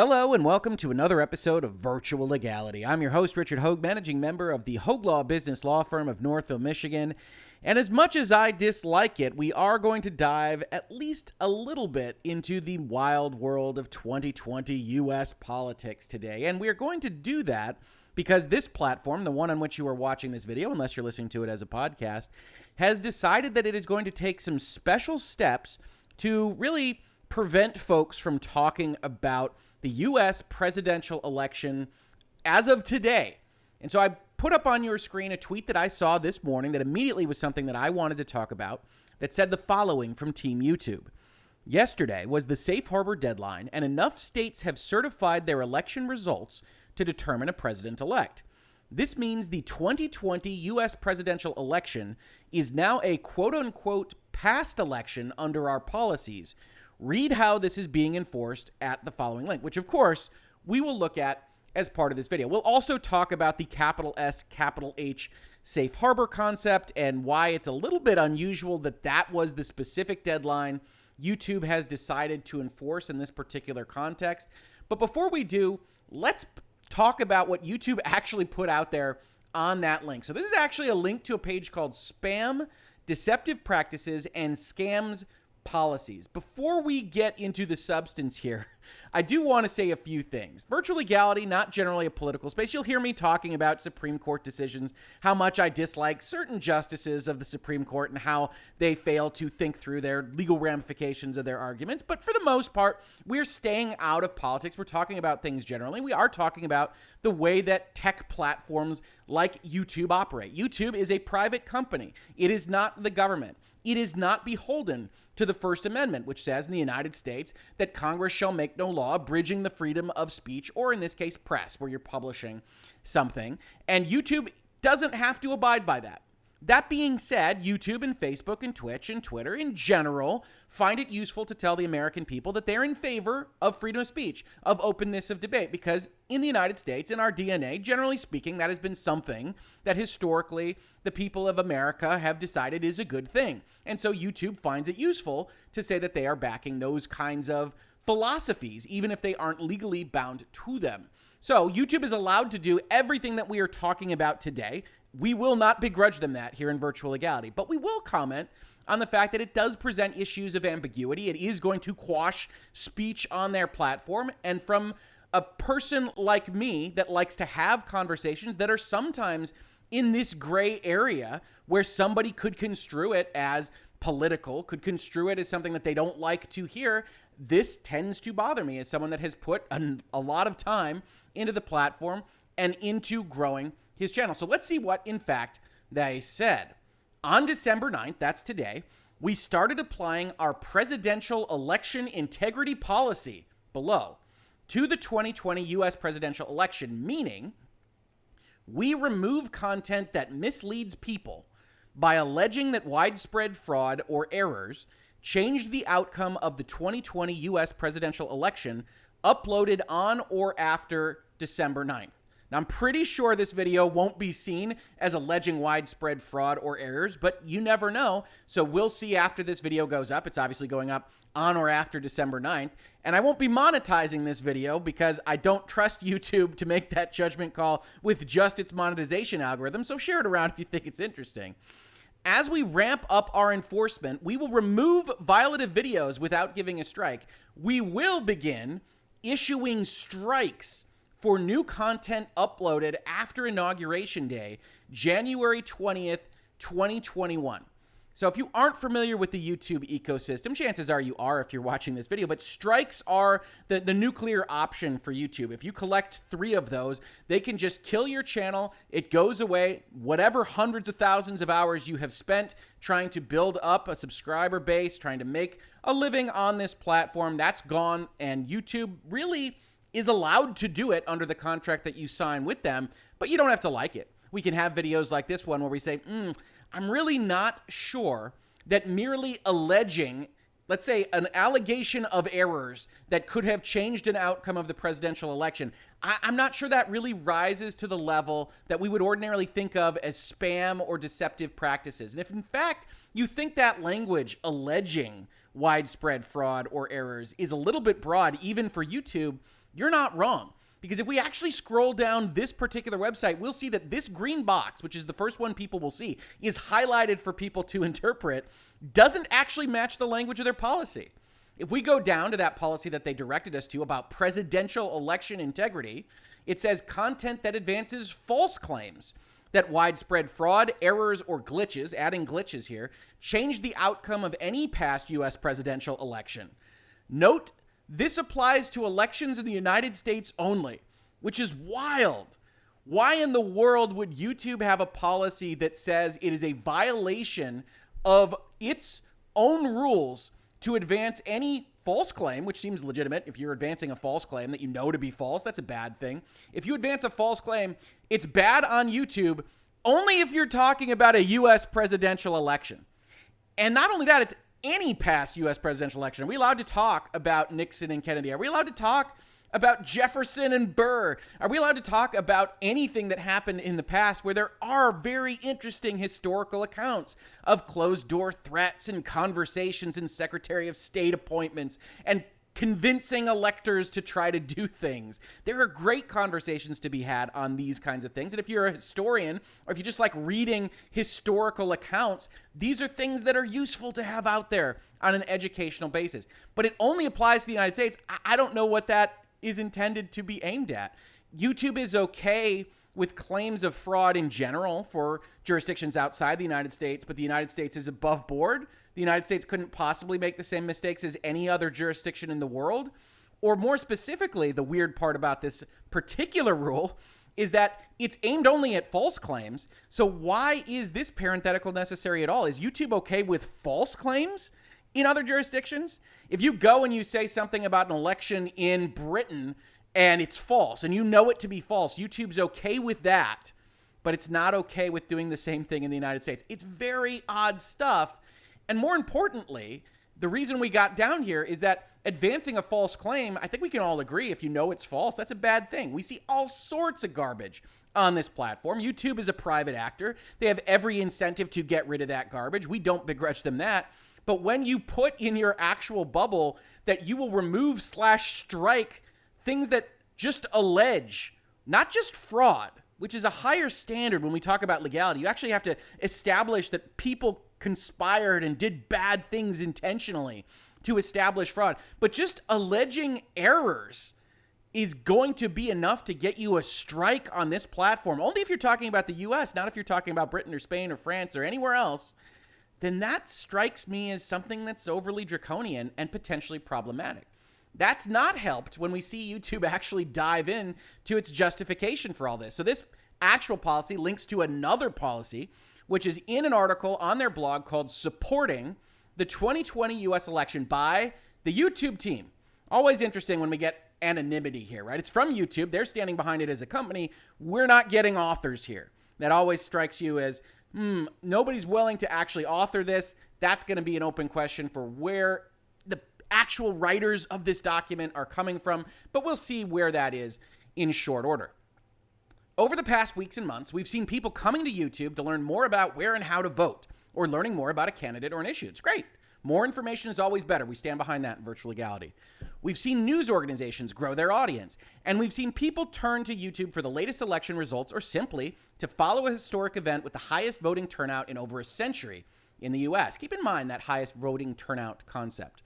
Hello and welcome to another episode of Virtual Legality. I'm your host, Richard Hoeg, managing member of the Hoeg Law Business Law Firm of Northville, Michigan. And as much as I dislike it, we are going to dive at least a little bit into the wild world of 2020 U.S. politics today. And we are going to do that because this platform, the one on which you are watching this video, unless you're listening to it as a podcast, has decided that it is going to take some special steps to really prevent folks from talking about the U.S. presidential election as of today. And so I put up on your screen a tweet that I saw this morning that immediately was something that I wanted to talk about that said the following from TeamYouTube. Yesterday was the safe harbor deadline, and enough states have certified their election results to determine a president-elect. This means the 2020 U.S. presidential election is now a quote-unquote past election under our policies. Read how this is being enforced at the following link, which of course we will look at as part of this video. We'll also talk about the capital S, capital H safe harbor concept and why it's a little bit unusual that that was the specific deadline YouTube has decided to enforce in this particular context. But before we do, let's talk about what YouTube actually put out there on that link. So this is actually a link to a page called Spam, Deceptive Practices, and Scams Policies. Before we get into the substance here, I do want to say a few things. Virtual legality, not generally a political space. You'll hear me talking about Supreme Court decisions, how much I dislike certain justices of the Supreme Court and how they fail to think through their legal ramifications of their arguments. But for the most part, we're staying out of politics. We're talking about things generally. We are talking about the way that tech platforms like YouTube operate. YouTube is a private company. It is not the government. It is not beholden to the First Amendment, which says in the United States that Congress shall make no law abridging the freedom of speech, or in this case, press, where you're publishing something. And YouTube doesn't have to abide by that. That being said, YouTube and Facebook and Twitch and Twitter in general find it useful to tell the American people that they're in favor of freedom of speech, of openness of debate, because in the United States, in our DNA, generally speaking, that has been something that historically the people of America have decided is a good thing. And so YouTube finds it useful to say that they are backing those kinds of philosophies, even if they aren't legally bound to them. So YouTube is allowed to do everything that we are talking about today. We will not begrudge them that here in Virtual Legality, but we will comment on the fact that it does present issues of ambiguity. It is going to quash speech on their platform. And from a person like me that likes to have conversations that are sometimes in this gray area where somebody could construe it as political, could construe it as something that they don't like to hear, this tends to bother me as someone that has put a lot of time into the platform and into growing his channel. So let's see what, in fact, they said. On December 9th, that's today, we started applying our presidential election integrity policy below to the 2020 U.S. presidential election, meaning we remove content that misleads people by alleging that widespread fraud or errors changed the outcome of the 2020 U.S. presidential election uploaded on or after December 9th. Now, I'm pretty sure this video won't be seen as alleging widespread fraud or errors, but you never know. So we'll see after this video goes up. It's obviously going up on or after December 9th. And I won't be monetizing this video because I don't trust YouTube to make that judgment call with just its monetization algorithm. So share it around if you think it's interesting. As we ramp up our enforcement, we will remove violative videos without giving a strike. We will begin issuing strikes for new content uploaded after Inauguration Day, January 20th, 2021. So if you aren't familiar with the YouTube ecosystem, chances are you are if you're watching this video, but strikes are the nuclear option for YouTube. If you collect 3 of those, they can just kill your channel. It goes away. Whatever hundreds of thousands of hours you have spent trying to build up a subscriber base, trying to make a living on this platform, that's gone. And YouTube really is allowed to do it under the contract that you sign with them, but you don't have to like it. We can have videos like this one where we say, I'm really not sure that merely alleging, let's say, an allegation of errors that could have changed an outcome of the presidential election, I'm not sure that really rises to the level that we would ordinarily think of as spam or deceptive practices. And if, in fact, you think that language, alleging widespread fraud or errors, is a little bit broad, even for YouTube, You're not wrong. Because if we actually scroll down this particular website, we'll see that this green box, which is the first one people will see, is highlighted for people to interpret, doesn't actually match the language of their policy. If we go down to that policy that they directed us to about presidential election integrity, it says content that advances false claims that widespread fraud, errors, or glitches, adding glitches here, change the outcome of any past U.S. presidential election. Note, this applies to elections in the United States only, which is wild. Why in the world would YouTube have a policy that says it is a violation of its own rules to advance any false claim, which seems legitimate? If you're advancing a false claim that you know to be false, that's a bad thing. If you advance a false claim, it's bad on YouTube only if you're talking about a U.S. presidential election. And not only that, it's any past U.S. presidential election. Are we allowed to talk about Nixon and Kennedy? Are we allowed to talk about Jefferson and Burr? Are we allowed to talk about anything that happened in the past where there are very interesting historical accounts of closed-door threats and conversations and Secretary of State appointments and convincing electors to try to do things? There are great conversations to be had on these kinds of things. And if you're a historian, or if you just like reading historical accounts, these are things that are useful to have out there on an educational basis. But it only applies to the United States. I don't know what that is intended to be aimed at. YouTube is okay with claims of fraud in general for jurisdictions outside the United States, but the United States is above board. The United States couldn't possibly make the same mistakes as any other jurisdiction in the world. Or more specifically, the weird part about this particular rule is that it's aimed only at false claims. So why is this parenthetical necessary at all? Is YouTube okay with false claims in other jurisdictions? If you go and you say something about an election in Britain and it's false, and you know it to be false, YouTube's okay with that, but it's not okay with doing the same thing in the United States. It's very odd stuff. And more importantly, the reason we got down here is that advancing a false claim, I think we can all agree, if you know it's false, that's a bad thing. We see all sorts of garbage on this platform. YouTube is a private actor. They have every incentive to get rid of that garbage. We don't begrudge them that. But when you put in your actual bubble that you will remove / strike things that just allege, not just fraud, which is a higher standard when we talk about legality. You actually have to establish that people conspired and did bad things intentionally to establish fraud. But just alleging errors is going to be enough to get you a strike on this platform. Only if you're talking about the US, not if you're talking about Britain or Spain or France or anywhere else. Then that strikes me as something that's overly draconian and potentially problematic. That's not helped when we see YouTube actually dive in to its justification for all this. So this actual policy links to another policy, which is in an article on their blog called Supporting the 2020 U.S. Election by the YouTube team. Always interesting when we get anonymity here, right? It's from YouTube. They're standing behind it as a company. We're not getting authors here. That always strikes you as, nobody's willing to actually author this. That's going to be an open question for where the actual writers of this document are coming from, but we'll see where that is in short order. Over the past weeks and months, we've seen people coming to YouTube to learn more about where and how to vote, or learning more about a candidate or an issue. It's great. More information is always better. We stand behind that in Virtual Legality. We've seen news organizations grow their audience, and we've seen people turn to YouTube for the latest election results or simply to follow a historic event with the highest voting turnout in over a century in the US. Keep in mind that highest voting turnout concept.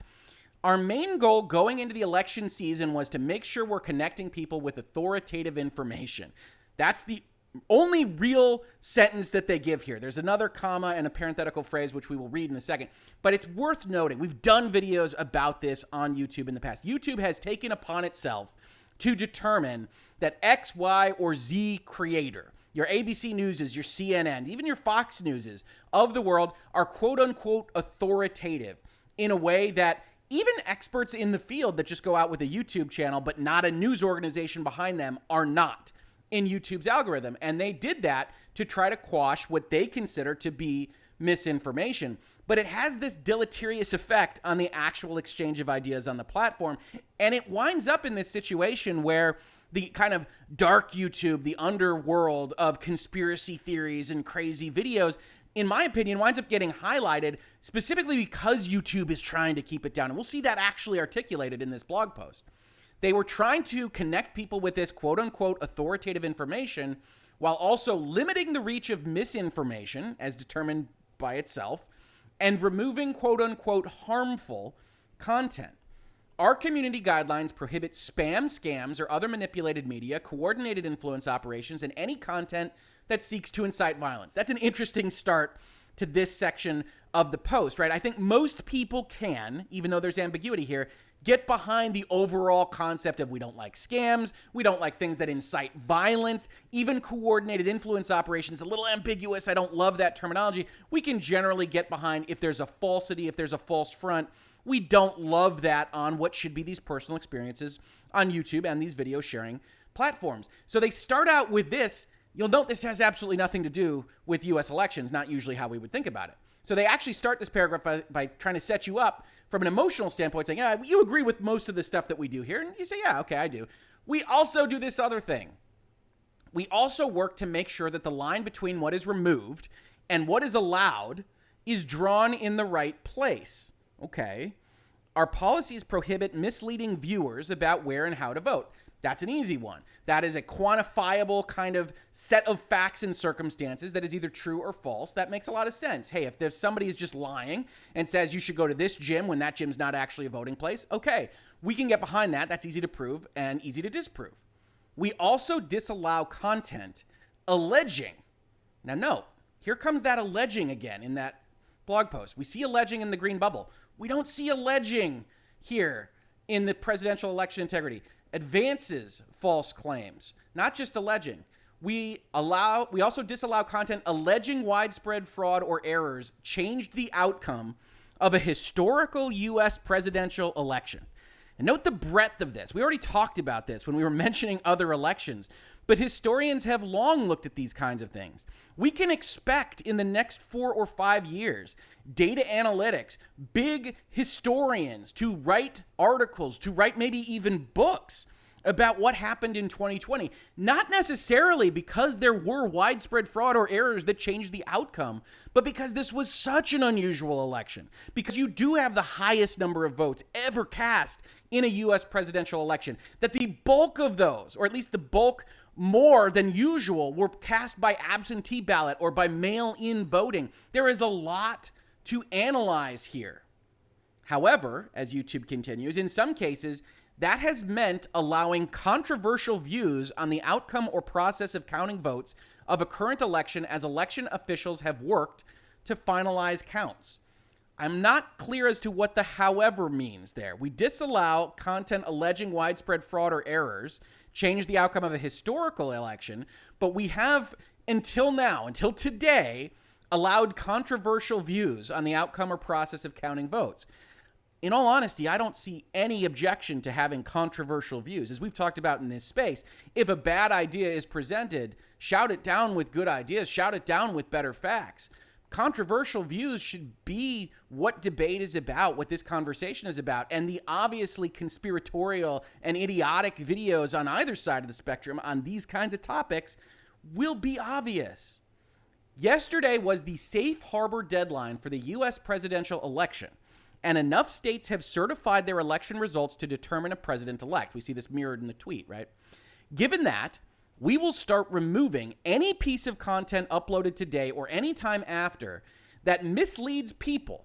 Our main goal going into the election season was to make sure we're connecting people with authoritative information. That's the only real sentence that they give here. There's another comma and a parenthetical phrase, which we will read in a second. But it's worth noting, we've done videos about this on YouTube in the past. YouTube has taken upon itself to determine that X, Y, or Z creator, your ABC Newses, your CNN, even your Fox Newses of the world are quote-unquote authoritative in a way that even experts in the field that just go out with a YouTube channel but not a news organization behind them are not in YouTube's algorithm. And they did that to try to quash what they consider to be misinformation. But it has this deleterious effect on the actual exchange of ideas on the platform. And it winds up in this situation where the kind of dark YouTube, the underworld of conspiracy theories and crazy videos, in my opinion, winds up getting highlighted specifically because YouTube is trying to keep it down. And we'll see that actually articulated in this blog post. They were trying to connect people with this quote unquote authoritative information while also limiting the reach of misinformation as determined by itself and removing quote unquote harmful content. Our community guidelines prohibit spam, scams, or other manipulated media, coordinated influence operations, and any content that seeks to incite violence. That's an interesting start to this section of the post, right? I think most people can, even though there's ambiguity here, get behind the overall concept of we don't like scams, we don't like things that incite violence, even coordinated influence operations, a little ambiguous. I don't love that terminology. We can generally get behind if there's a falsity, if there's a false front. We don't love that on what should be these personal experiences on YouTube and these video sharing platforms. So they start out with this. You'll note this has absolutely nothing to do with U.S. elections, not usually how we would think about it. So they actually start this paragraph by trying to set you up from an emotional standpoint, saying, yeah, you agree with most of the stuff that we do here. And you say, yeah, okay, I do. We also do this other thing. We also work to make sure that the line between what is removed and what is allowed is drawn in the right place. Okay. Our policies prohibit misleading viewers about where and how to vote. That's an easy one. That is a quantifiable kind of set of facts and circumstances that is either true or false. That makes a lot of sense. Hey, if there's somebody is just lying and says you should go to this gym when that gym's not actually a voting place, okay, we can get behind that. That's easy to prove and easy to disprove. We also disallow content alleging. Now note, here comes that alleging again in that blog post. We see alleging in the green bubble. We don't see alleging here in the presidential election integrity. Advances false claims, not just alleging. We also disallow content alleging widespread fraud or errors changed the outcome of a historical U.S. presidential election. And note the breadth of this. We already talked about this when we were mentioning other elections, but historians have long looked at these kinds of things. We can expect in the next 4 or 5 years, data analytics, big historians to write articles, to write maybe even books about what happened in 2020. Not necessarily because there were widespread fraud or errors that changed the outcome, but because this was such an unusual election. Because you do have the highest number of votes ever cast in a U.S. presidential election. That the bulk of those, or at least the bulk more than usual, were cast by absentee ballot or by mail-in voting. There is a lot to analyze here. However, as YouTube continues, in some cases, that has meant allowing controversial views on the outcome or process of counting votes of a current election as election officials have worked to finalize counts. I'm not clear as to what the however means there. We disallow content alleging widespread fraud or errors, change the outcome of a historical election, but we have until now, until today, allowed controversial views on the outcome or process of counting votes. In all honesty, I don't see any objection to having controversial views. As we've talked about in this space, if a bad idea is presented, shout it down with good ideas, shout it down with better facts. Controversial views should be what debate is about, what this conversation is about. And the obviously conspiratorial and idiotic videos on either side of the spectrum on these kinds of topics will be obvious. Yesterday was the safe harbor deadline for the U.S. presidential election, and enough states have certified their election results to determine a president-elect. We see this mirrored in the tweet, right? Given that, we will start removing any piece of content uploaded today or any time after that misleads people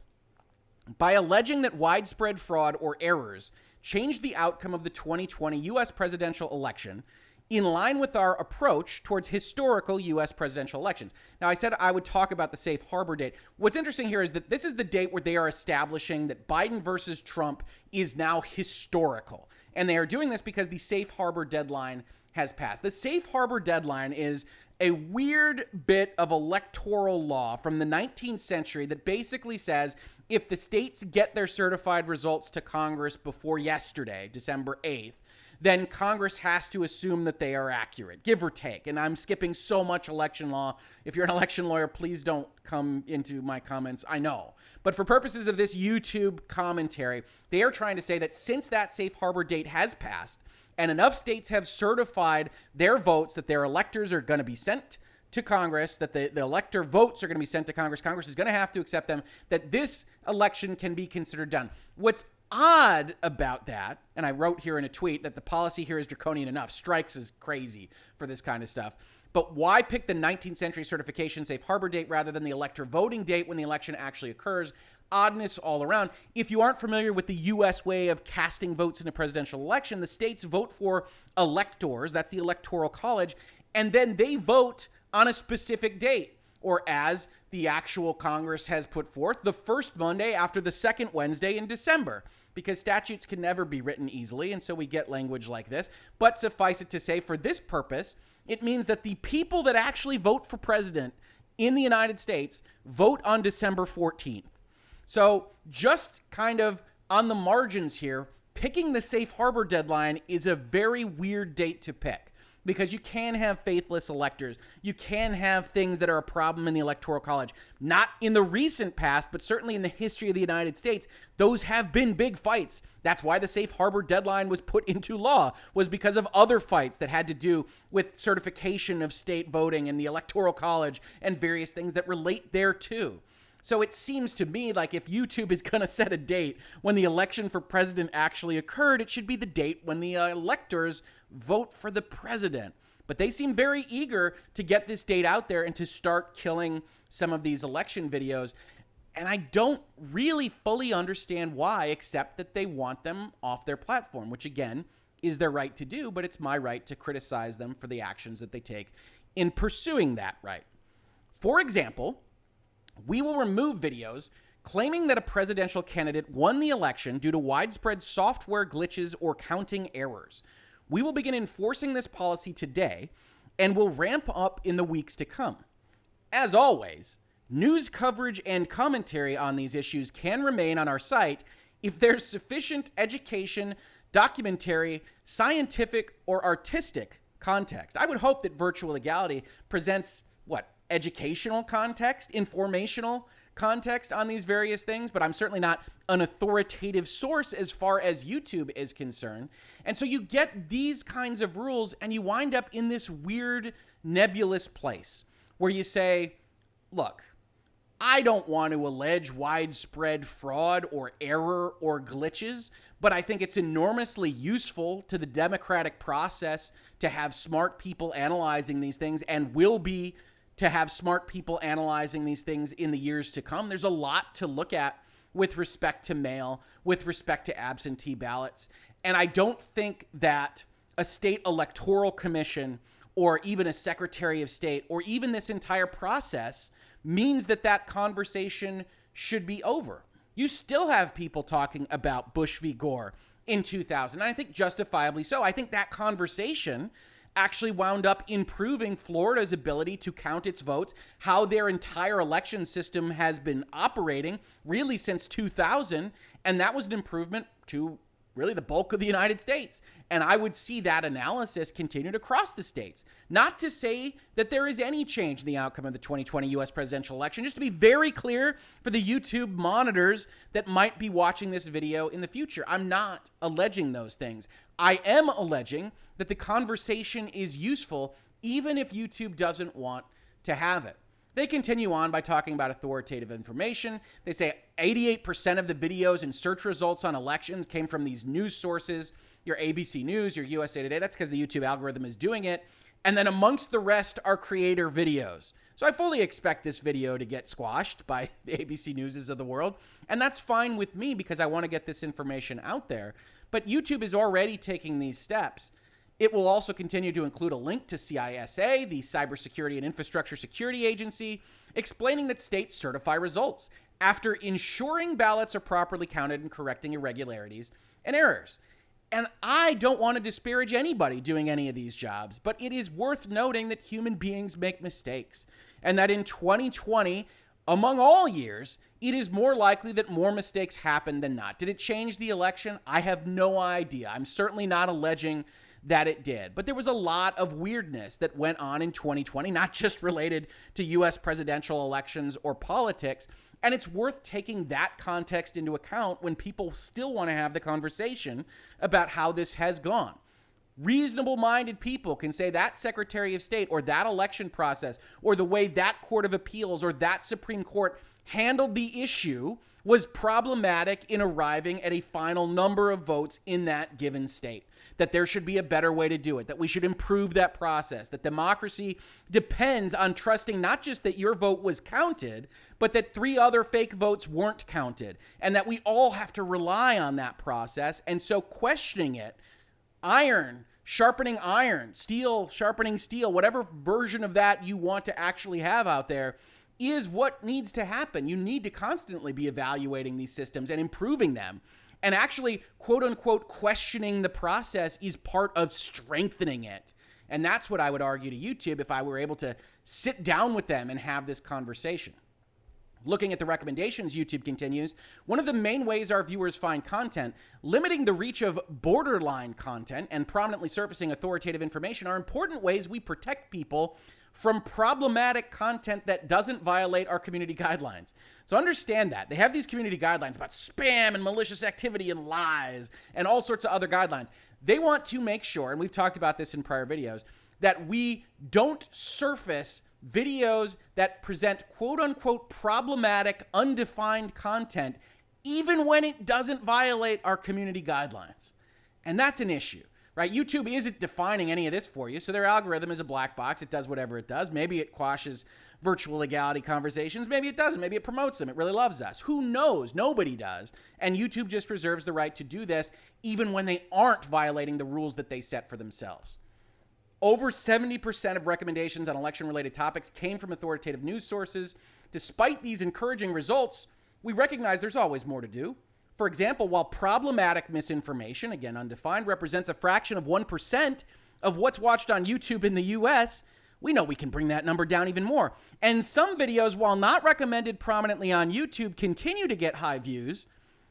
by alleging that widespread fraud or errors changed the outcome of the 2020 U.S. presidential election in line with our approach towards historical U.S. presidential elections. Now, I said I would talk about the safe harbor date. What's interesting here is that this is the date where they are establishing that Biden versus Trump is now historical. And they are doing this because the safe harbor deadline has passed. The safe harbor deadline is a weird bit of electoral law from the 19th century that basically says if the states get their certified results to Congress before yesterday, December 8th, then Congress has to assume that they are accurate, give or take. And I'm skipping so much election law. If you're an election lawyer, please don't come into my comments. I know. But for purposes of this YouTube commentary, they are trying to say that since that safe harbor date has passed and enough states have certified their votes that their electors are going to be sent to Congress, that the elector votes are going to be sent to Congress, Congress is going to have to accept them, that this election can be considered done. What's odd about that, and I wrote here in a tweet that the policy here is draconian enough. Strikes is crazy for this kind of stuff. But why pick the 19th century certification safe harbor date rather than the elector voting date when the election actually occurs? Oddness all around. If you aren't familiar with the U.S. way of casting votes in a presidential election, the states vote for electors, that's the Electoral College, and then they vote on a specific date, or as the actual Congress has put forth, the first Monday after the second Wednesday in December, because statutes can never be written easily, and so we get language like this. But suffice it to say, for this purpose, it means that the people that actually vote for president in the United States vote on December 14th. So just kind of on the margins here, picking the safe harbor deadline is a very weird date to pick, because you can have faithless electors. You can have things that are a problem in the Electoral College. Not in the recent past, but certainly in the history of the United States, those have been big fights. That's why the safe harbor deadline was put into law, was because of other fights that had to do with certification of state voting and the Electoral College and various things that relate thereto. So it seems to me like if YouTube is going to set a date when the election for president actually occurred, it should be the date when the electors vote for the president. But they seem very eager to get this date out there and to start killing some of these election videos. And I don't really fully understand why, except that they want them off their platform, which again is their right to do, but it's my right to criticize them for the actions that they take in pursuing that right. For example, we will remove videos claiming that a presidential candidate won the election due to widespread software glitches or counting errors. We will begin enforcing this policy today and will ramp up in the weeks to come. As always, news coverage and commentary on these issues can remain on our site if there's sufficient education, documentary, scientific, or artistic context. I would hope that Virtual Legality presents, educational context, informational context on these various things, but I'm certainly not an authoritative source as far as YouTube is concerned. And so you get these kinds of rules and you wind up in this weird nebulous place where you say, look, I don't want to allege widespread fraud or error or glitches, but I think it's enormously useful to the democratic process to have smart people analyzing these things, and will be to have smart people analyzing these things in the years to come. There's a lot to look at with respect to mail, with respect to absentee ballots. And I don't think that a state electoral commission or even a secretary of state or even this entire process means that that conversation should be over. You still have people talking about Bush v. Gore in 2000, and I think justifiably so. I think that conversation actually wound up improving Florida's ability to count its votes, how their entire election system has been operating really since 2000, and that was an improvement to really the bulk of the United States. And I would see that analysis continued across the states. Not to say that there is any change in the outcome of the 2020 U.S. presidential election, just to be very clear for the YouTube monitors that might be watching this video in the future. I'm not alleging those things. I am alleging that the conversation is useful even if YouTube doesn't want to have it. They continue on by talking about authoritative information. They say 88% of the videos and search results on elections came from these news sources, your ABC News, your USA Today. That's because the YouTube algorithm is doing it. And then amongst the rest are creator videos. So I fully expect this video to get squashed by the ABC Newses of the world. And that's fine with me because I want to get this information out there. But YouTube is already taking these steps. It will also continue to include a link to CISA, the Cybersecurity and Infrastructure Security Agency, explaining that states certify results after ensuring ballots are properly counted and correcting irregularities and errors. And I don't want to disparage anybody doing any of these jobs, but it is worth noting that human beings make mistakes, and that in 2020, among all years, it is more likely that more mistakes happen than not. Did it change the election? I have no idea. I'm certainly not alleging that it did. But there was a lot of weirdness that went on in 2020, not just related to U.S. presidential elections or politics. And it's worth taking that context into account when people still want to have the conversation about how this has gone. Reasonable-minded people can say that Secretary of State or that election process or the way that Court of Appeals or that Supreme Court handled the issue was problematic in arriving at a final number of votes in that given state. That there should be a better way to do it, that we should improve that process, that democracy depends on trusting not just that your vote was counted, but that 3 other fake votes weren't counted, and that we all have to rely on that process. And so questioning it, iron sharpening iron, steel sharpening steel, whatever version of that you want to actually have out there, is what needs to happen. You need to constantly be evaluating these systems and improving them. And actually, quote unquote, questioning the process is part of strengthening it. And that's what I would argue to YouTube if I were able to sit down with them and have this conversation. Looking at the recommendations, YouTube continues, one of the main ways our viewers find content, limiting the reach of borderline content and prominently surfacing authoritative information are important ways we protect people from problematic content that doesn't violate our community guidelines. So understand that. They have these community guidelines about spam and malicious activity and lies and all sorts of other guidelines. They want to make sure, and we've talked about this in prior videos, that we don't surface videos that present quote-unquote problematic, undefined content, even when it doesn't violate our community guidelines. And that's an issue, right? YouTube isn't defining any of this for you, so their algorithm is a black box. It does whatever it does. Maybe it quashes virtual legality conversations. Maybe it doesn't. Maybe it promotes them. It really loves us. Who knows? Nobody does. And YouTube just reserves the right to do this, even when they aren't violating the rules that they set for themselves. Over 70% of recommendations on election-related topics came from authoritative news sources. Despite these encouraging results, we recognize there's always more to do. For example, while problematic misinformation, again undefined, represents a fraction of 1% of what's watched on YouTube in the US, we know we can bring that number down even more. And some videos, while not recommended prominently on YouTube, continue to get high views,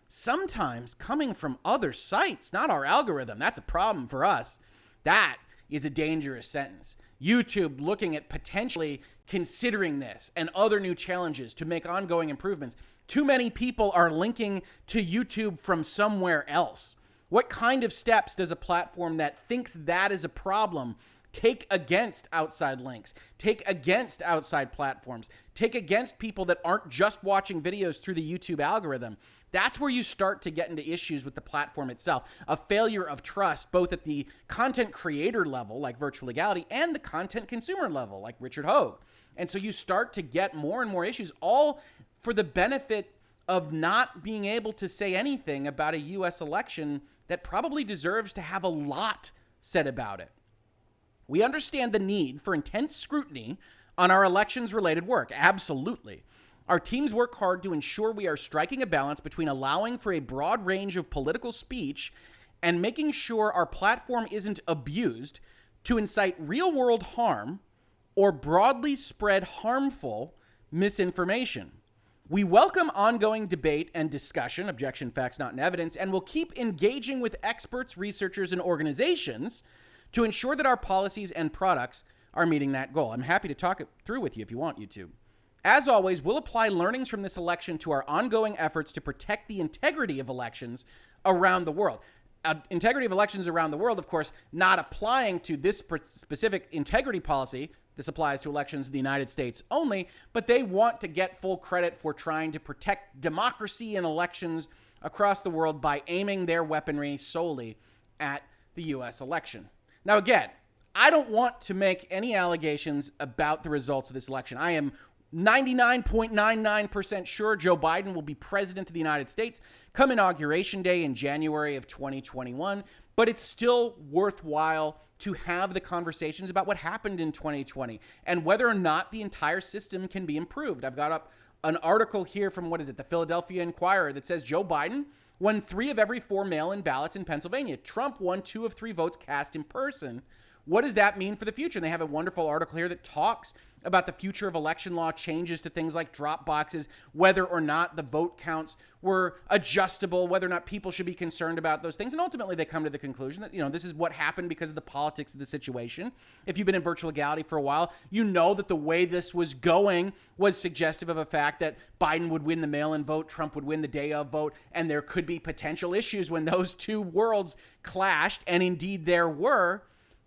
sometimes coming from other sites, not our algorithm. That's a problem for us. That is a dangerous sentence. YouTube looking at potentially considering this and other new challenges to make ongoing improvements. Too many people are linking to YouTube from somewhere else. What kind of steps does a platform that thinks that is a problem take against outside links, take against outside platforms, take against people that aren't just watching videos through the YouTube algorithm? That's where you start to get into issues with the platform itself, a failure of trust, both at the content creator level, like Virtual Legality, and the content consumer level, like Richard Hoeg. And so you start to get more and more issues, all for the benefit of not being able to say anything about a U.S. election that probably deserves to have a lot said about it. We understand the need for intense scrutiny on our elections-related work, absolutely. Our teams work hard to ensure we are striking a balance between allowing for a broad range of political speech and making sure our platform isn't abused to incite real-world harm or broadly spread harmful misinformation. We welcome ongoing debate and discussion, objection, facts, not in evidence, and will keep engaging with experts, researchers, and organizations to ensure that our policies and products are meeting that goal. I'm happy to talk it through with you if you want, YouTube. As always, we'll apply learnings from this election to our ongoing efforts to protect the integrity of elections around the world. Integrity of elections around the world, of course, not applying to this specific integrity policy. This applies to elections in the United States only, but they want to get full credit for trying to protect democracy and elections across the world by aiming their weaponry solely at the U.S. election. Now, again, I don't want to make any allegations about the results of this election. I am 99.99% sure Joe Biden will be president of the United States come Inauguration Day in January of 2021, but it's still worthwhile to have the conversations about what happened in 2020 and whether or not the entire system can be improved. I've got up an article here from, the Philadelphia Inquirer that says Joe Biden won 3 of every 4 mail-in ballots in Pennsylvania. Trump won 2 of 3 votes cast in person. What does that mean for the future? And they have a wonderful article here that talks about the future of election law, changes to things like drop boxes, whether or not the vote counts were adjustable, whether or not people should be concerned about those things. And ultimately, they come to the conclusion that, this is what happened because of the politics of the situation. If you've been in virtual legality for a while, you know that the way this was going was suggestive of a fact that Biden would win the mail-in vote, Trump would win the day of vote, and there could be potential issues when those two worlds clashed, and indeed there were.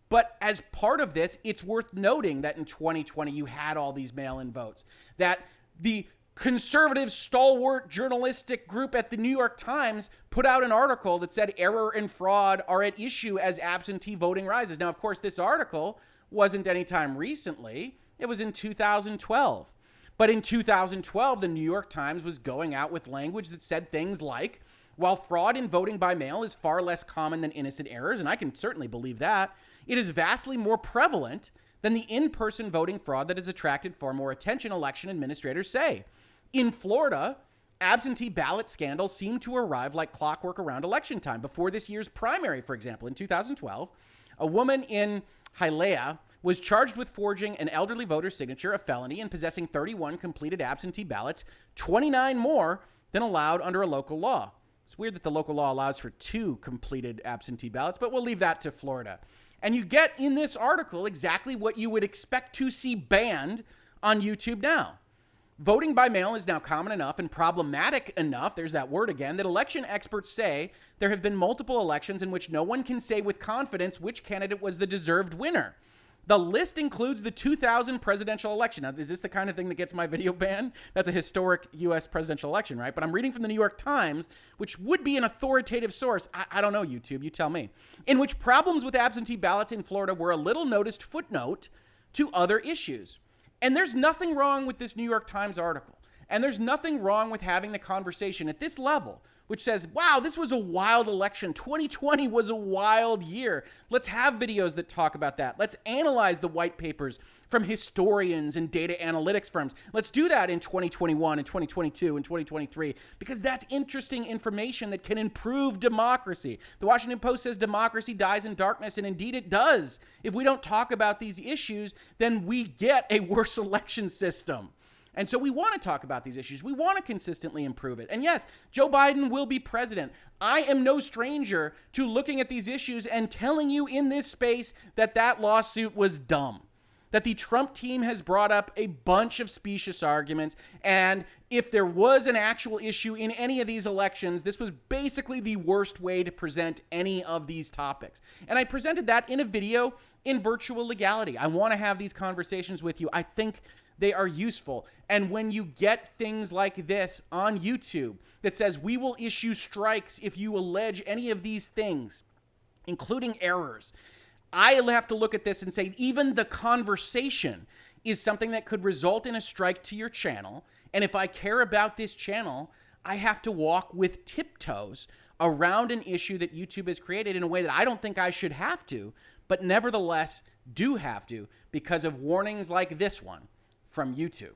But as part of this, it's worth noting that in 2020, you had all these mail-in votes, that the conservative stalwart journalistic group at the New York Times put out an article that said error and fraud are at issue as absentee voting rises. Now, of course, this article wasn't any time recently. It was in 2012. But in 2012, the New York Times was going out with language that said things like, while fraud in voting by mail is far less common than innocent errors, and I can certainly believe that, it is vastly more prevalent than the in-person voting fraud that has attracted far more attention, election administrators say. In Florida, absentee ballot scandals seem to arrive like clockwork around election time. Before this year's primary, for example, in 2012, a woman in Hialeah was charged with forging an elderly voter's signature, a felony, and possessing 31 completed absentee ballots, 29 more than allowed under a local law. It's weird that the local law allows for 2 completed absentee ballots, but we'll leave that to Florida. And you get in this article exactly what you would expect to see banned on YouTube now. Voting by mail is now common enough and problematic enough, there's that word again, that election experts say there have been multiple elections in which no one can say with confidence which candidate was the deserved winner. The list includes the 2000 presidential election. Now, is this the kind of thing that gets my video banned? That's a historic U.S. presidential election, right? But I'm reading from the New York Times, which would be an authoritative source. I don't know, YouTube, you tell me. In which problems with absentee ballots in Florida were a little noticed footnote to other issues. And there's nothing wrong with this New York Times article. And there's nothing wrong with having the conversation at this level, which says, wow, this was a wild election. 2020 was a wild year. Let's have videos that talk about that. Let's analyze the white papers from historians and data analytics firms. Let's do that in 2021 and 2022 and 2023, because that's interesting information that can improve democracy. The Washington Post says democracy dies in darkness, and indeed it does. If we don't talk about these issues, then we get a worse election system. And so we want to talk about these issues. We want to consistently improve it. And yes, Joe Biden will be president. I am no stranger to looking at these issues and telling you in this space that that lawsuit was dumb, that the Trump team has brought up a bunch of specious arguments. And if there was an actual issue in any of these elections, this was basically the worst way to present any of these topics. And I presented that in a video in Virtual Legality. I want to have these conversations with you. I think they are useful. And when you get things like this on YouTube that says we will issue strikes if you allege any of these things, including errors, I have to look at this and say even the conversation is something that could result in a strike to your channel. And if I care about this channel, I have to walk with tiptoes around an issue that YouTube has created in a way that I don't think I should have to, but nevertheless do have to because of warnings like this one from YouTube.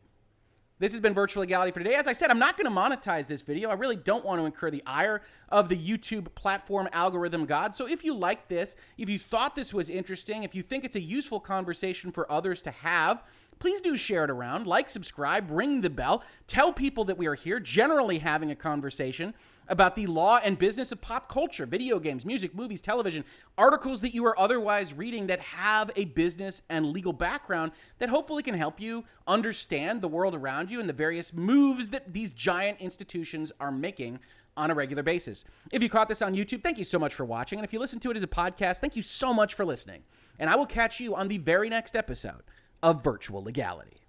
This has been Virtual Legality for today. As I said, I'm not going to monetize this video. I really don't want to incur the ire of the YouTube platform algorithm god. So if you like this, if you thought this was interesting, if you think it's a useful conversation for others to have, please do share it around, like, subscribe, ring the bell, tell people that we are here generally having a conversation about the law and business of pop culture, video games, music, movies, television, articles that you are otherwise reading that have a business and legal background that hopefully can help you understand the world around you and the various moves that these giant institutions are making on a regular basis. If you caught this on YouTube, thank you so much for watching. And if you listen to it as a podcast, thank you so much for listening. And I will catch you on the very next episode of Virtual Legality.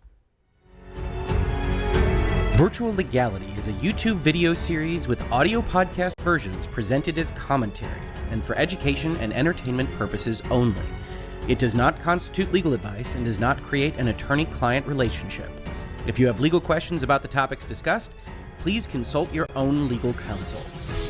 Virtual Legality is a YouTube video series with audio podcast versions presented as commentary and for education and entertainment purposes only. It does not constitute legal advice and does not create an attorney-client relationship. If you have legal questions about the topics discussed, please consult your own legal counsel.